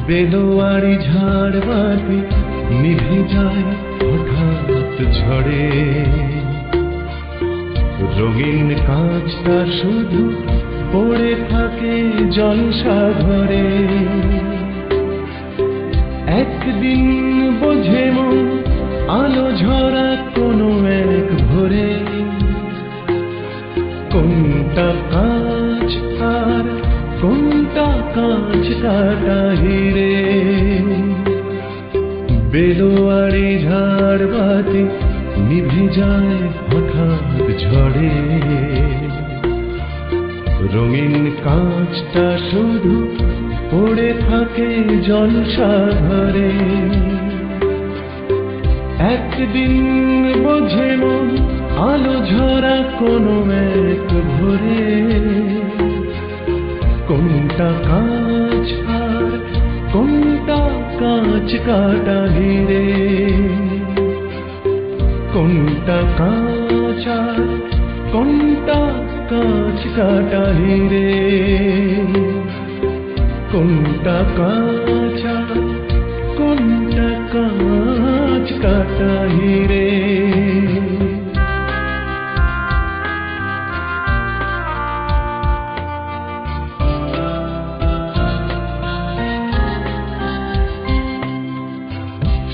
বেলোয়ারি ঝাড়বাতি নিভে যায় হঠাৎ ঝড়ে, রঙিন কাঁচটা শুধু পড়ে থাকে জলসাঘরে। একদিন বোঝে মন আলো ঝরা কোনো এক ভোরে, কোনটা কাঁচ আর কোনটা কাঁচ কাটা হিরে। বেলোয়ারি ঝাড়বাতি নিভে যায় হঠাৎ ঝড়ে, রঙিন কাঁচটা শুধু পড়ে থাকে জলসাঘরে। একদিন বোঝে মন আলো ঝরা কোনো এক ভোরে, কোনটা কাঁচ আর কোনটা কাঁচ কাটা হিরে। কোনটা কাঁচ আর কোনটা কাঁচ কাটা হিরে। কোনটা কাঁচ আর কোনটা কাঁচ কাটা হিরে।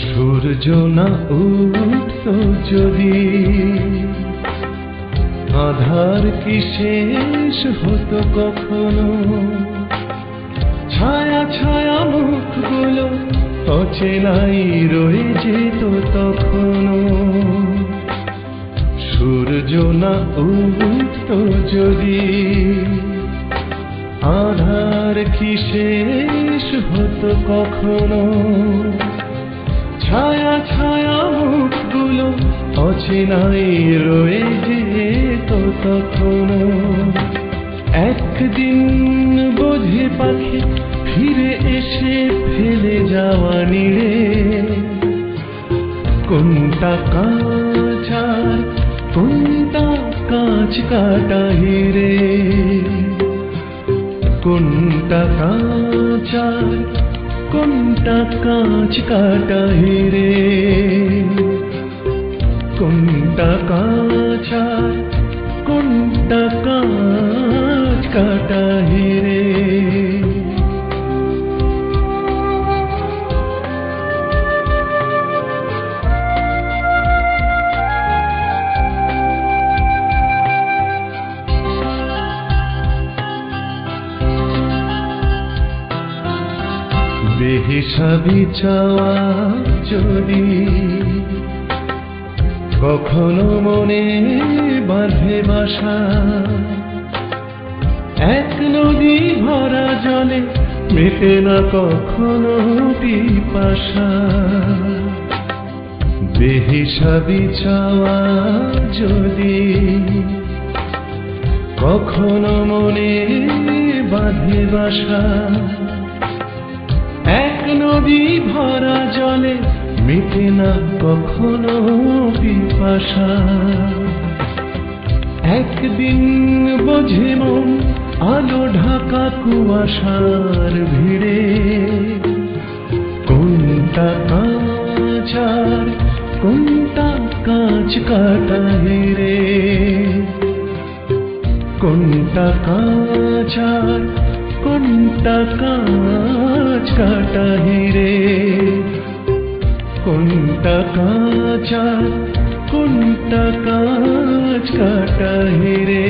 সূর্য না উঠত যদি, আধার কি শেষ হতো কখনো? ছায়া ছায়া মুখগুলো অচেনাই রয়ে যেত তখনো। সূর্য না উঠত যদি, আধার কি শেষ হতো কখনো? ছায়া ছায়া মুখগুলো অচেনাই রয়ে যেত তখনো। একদিন বোঝে পাখি ফিরে এসে ফেলে যাওয়া নিড়ে, কোনটা কাঁচ আর কোনটা কাঁচ কাটা হিরে। কোনটা কাঁচ আর কোনটা কাঁচ কাটা হিরে। কোনটা কাঁচ আর কোনটা কাঁচ কাটা হিরে। বেহিসাবি চাওয়া যদি কখনো মনে বাঁধে বাসা, এক নদী ভরা জলে মেটে না কখনো পিপাসা। বেহিসাবি চাওয়া যদি কখনো মনে বাঁধে বাসা, এক নদী ভরা জলে মিটে না কখনো পিপাসা। একদিন বোঝে মন আলো ঢাকা কুয়াশার ভিড়ে, কোনটা কাঁচ আর কোনটা কাঁচ কাটা হিরে। কোনটা কাঁচ আর কোনটা কাঁচ কাটা হিরে। কোনটা কাঁচ আর কোনটা কাঁচ কাটা হিরে।